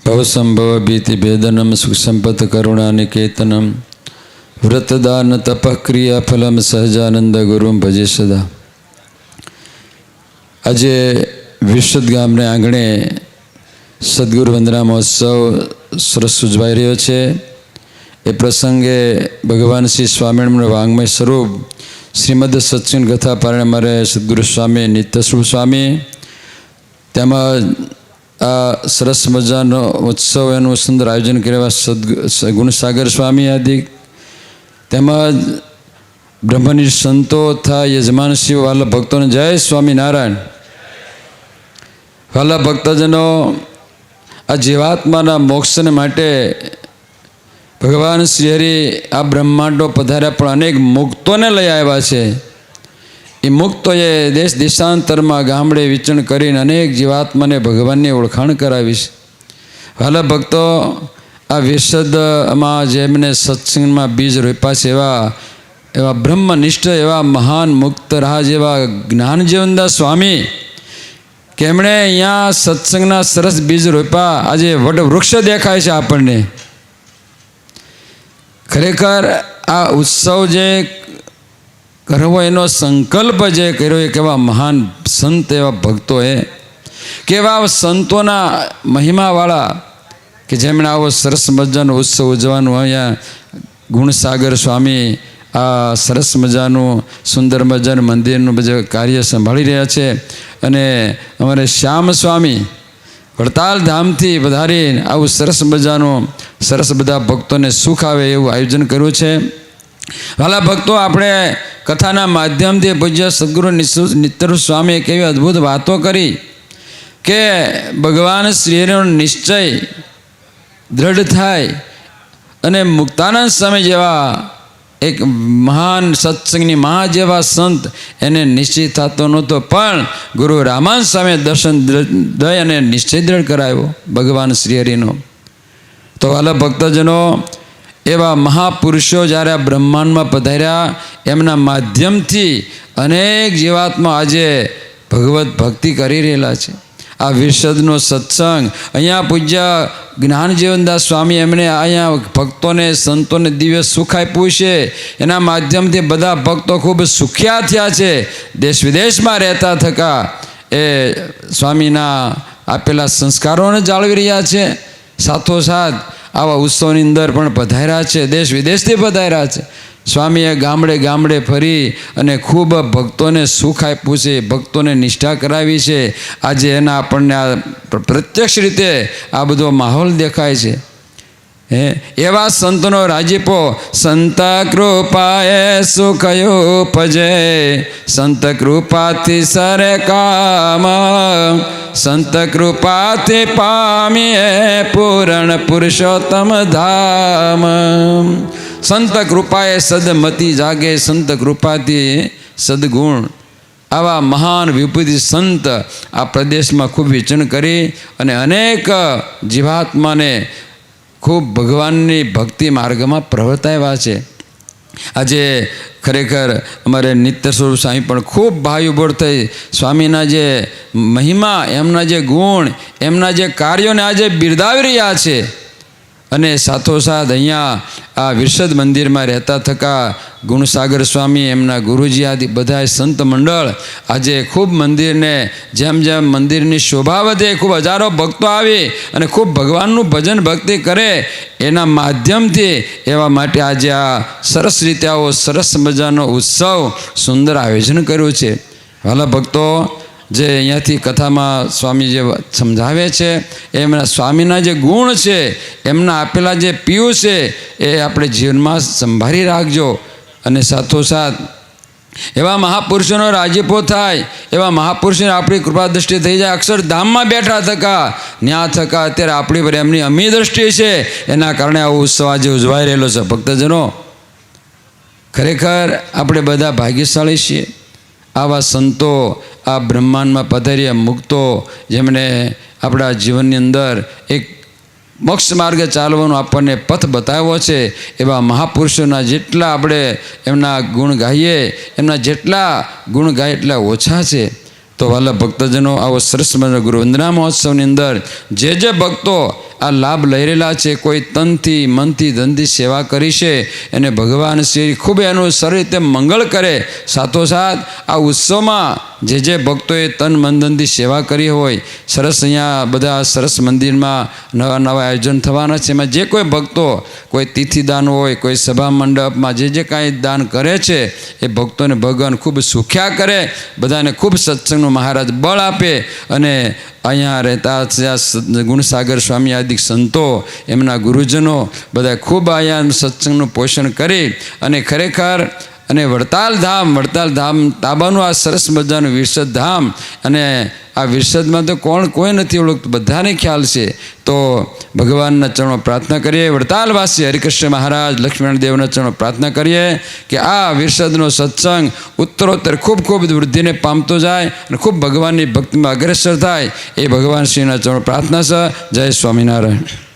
भवसंभव भीति भेदनम सुख संपत् करुणा निकेतनम व्रतदान तपक्रिया फलम सहजानंद गुरु भजे सदा। आज विशद गामने आंगणे सद्गुरु वंदना महोत्सव सरस उजवाई रह्यो छे। ए प्रसंगे भगवान श्री स्वामिनारायण वांग्मय स्वरूप श्रीमद सत्संग कथा पारायण अमारे सद्गुरु स्वामी नित्यस्वरूप स्वामी तेमाज आ सरस मजानो उत्सव एनु सुंदर आयोजन कर्या गुणसागर स्वामी आदि तेमाज ब्रह्मनिष्ठ संतो तथा यजमान शिव वाला भक्तों ने जय स्वामीनारायण। वाला भक्तजनों आ जीवात्माना मोक्षने माटे भगवान श्रीहरि आ ब्रह्मांडो पधार्या पण अनेक मुक्तोने लई आव्या छे। ए मुक्तोए देश देशांतर में गामडे विचरण करीने अनेक जीवात्माने भगवाननी ओळखाण करावी छे। वाला भक्तो आ विशद में जेमने सत्संग में बीज रोप्या छे एवा ब्रह्मनिष्ठ एवा महान मुक्त राह जेवा ज्ञान जीवनदास स्वामी केमणे अहींया सत्संगना सरस बीज रोप्या आज वड वृक्ष देखाय छे आपणने। खरेखर आ उत्सव जे करवो एनो संकल्प जे कर्यो ए केवा महान संत एवा भक्तोए केवा संतोना महिमावाळा कि जेमणे आवो सरस मजानो उत्सव उजवવાનો अहींया गुणसागर स्वामी आ सरस मजानु सुंदर मजानुं मंदिरनुं बधुं कार्य संभाળી રહ્યા છે। અને અમારે શ્યામ સ્વામી વડતાલ ધામથી પધારીને આવું સરસ મજાનું સરસ બધા ભક્તોને સુખ આવે એવું આયોજન કર્યું છે। વાલા ભક્તો, આપણે કથાના માધ્યમથી પૂજ્ય સદગુરુ નિત્યાનંદ સ્વામીએ કેવી અદ્ભુત વાતો કરી કે ભગવાન શ્રીનો નિશ્ચય दृढ़ थाय अने मुक्तानंद स्वामी जेवा एक महान सत्संगनी महा जेवा संत एने निश्चय थतो नहोतो पण गुरु रामानंद स्वामी दर्शन दई अने निश्चय दृढ़ कराव्यो भगवान श्रीहरिनो। तो वाला भक्तजनों, एवा महापुरुषो ज्यारे ब्रह्मांड में पधार्या एमना माध्यमथी अनेक जीवात्मा आजे भगवत भक्ति करी रहेला छे। आ विशदनो सत्संग अहींया पूज्य ज्ञान जीवनदास स्वामी एमणे अहींया भक्तों ने संतों ने दिव्य सुख आप्युं छे। एना माध्यमथी बधा भक्तो खूब सुखिया थया छे। देश विदेश में रहता थका ए स्वामीना आपेला संस्कारोने जाळवी रह्या छे। साथोसाथ आवा उत्सवनी अंदर पण पधार्या छे, देश विदेशथी पधार्या छे। स्वामीए गामडे गामडे फरी अने खूब भक्तों ने सुख आप्युं छे, भक्तों ने निष्ठा करावी छे। आज एना आपणने आ प्रत्यक्ष रीते आ बधो माहोल देखाय छे। एवा संतनो राजीपो संत कृपाए सुखयो उपजे, संत कृपाथी सरे काम, संत कृपाथी पामीए पूर्ण पुरुषोत्तम धाम। संत कृपाए सदमती जागे, संत कृपाथी सदगुण। आवा महान विभूति संत आ प्रदेश में खूब विचरण करी अने अनेक जीवात्मा ने खूब भगवाननी भक्ति मार्ग में प्रवर्ताव्या छे। आजे खरेखर अमारे नित्य स्वरूप स्वामी पण खूब भाव्युभोर थई स्वामीना जे महिमा एमना जे गुण एमना जे कार्यों ने आज बिरदावी रह्या छे। अने साथोसाथ अहींया आ विरसद मंदिर में रहता थका गुणसागर स्वामी एमना गुरुजी आदि बधाय संत मंडल आज खूब मंदिर ने जेम जेम मंदिर की शोभा वधे खूब हजारों भक्तो आवी अने खूब भगवाननु भजन भक्ति करे एना माध्यमथी एवा माटे आज आ सरस रीते आवो सरस मजानो उत्सव सुंदर आयोजन कर्युं छे। वाला भक्तो, जे अहींयाथी कथा में स्वामी जे समझावे छे एमना स्वामीना जे गुण छे एमना आपेला जे पीयू छे ए आपणे जीवन में संभाળી राखजो। अने साथोसाथ एवा महापुरुषोनो राजीपो थाय, एवा महापुरुषोने आपणी कृपा दृष्टि थई जाय। अक्षरधाम में बैठा थका न्या थका अत्यारे आपणी पर एमनी अमी दृष्टि छे, एना कारणे आ उत्सव आज उजवाई रहेलो छे। भक्तजनो, खरेखर आपणे बधा भाग्यशाળી छीए। आवा संतो आ ब्रह्मांड में पधार्या मुक्तो जेमणे अपना जीवन अंदर एक मोक्ष मार्ग चालवानो आपणे पथ बताव्यो छे। एवा महापुरुषोना जेटला आपणे एमना गुण गाईए एमना जेटला गुण गाय एटला ओछा छे। तो वाला भक्तजनों आवो सरस मजानो गुरु वंदना महोत्सवनी अंदर जे भक्तो આ લાભ લઈ રહેલા છે, કોઈ તનથી મનથી ધનથી સેવા કરી છે, એને ભગવાન શ્રી ખૂબ એનું સારી રીતે મંગળ કરે. સાથોસાથ આ ઉત્સવમાં જે ભક્તોએ તન મન ધનથી સેવા કરી હોય, સરસ અહીંયા બધા સરસ મંદિરમાં નવા નવા આયોજન થવાના છે. એમાં જે કોઈ ભક્તો કોઈ તિથિદાન હોય, કોઈ સભા મંડપમાં જે કાંઈ દાન કરે છે, એ ભક્તોને ભગવાન ખૂબ સુખ્યા કરે, બધાને ખૂબ સત્સંગનું મહારાજ બળ આપે. અને અહીંયા રહેતા ગુણસાગર સ્વામી આદિ સંતો, એમના ગુરુજનો બધા ખૂબ અહીંયા સત્સંગનું પોષણ કરી અને ખરેખર અને વડતાલ ધામ તાબાનું આ સરસ મજાનું વિરસદ ધામ. અને આ વિરસદમાં તો કોઈ નથી ઓળખતું, બધાને ખ્યાલ છે. તો ભગવાનના ચરણો પ્રાર્થના કરીએ, વડતાલવાસી હરિકૃષ્ણ મહારાજ લક્ષ્મણ દેવના ચરણો પ્રાર્થના કરીએ કે આ વિરસદનો સત્સંગ ઉત્તરોત્તર ખૂબ ખૂબ વૃદ્ધિને પામતો જાય અને ખૂબ ભગવાનની ભક્તિમાં અગ્રેસર થાય, એ ભગવાન શ્રીના ચરણો પ્રાર્થના છે. જય સ્વામિનારાયણ.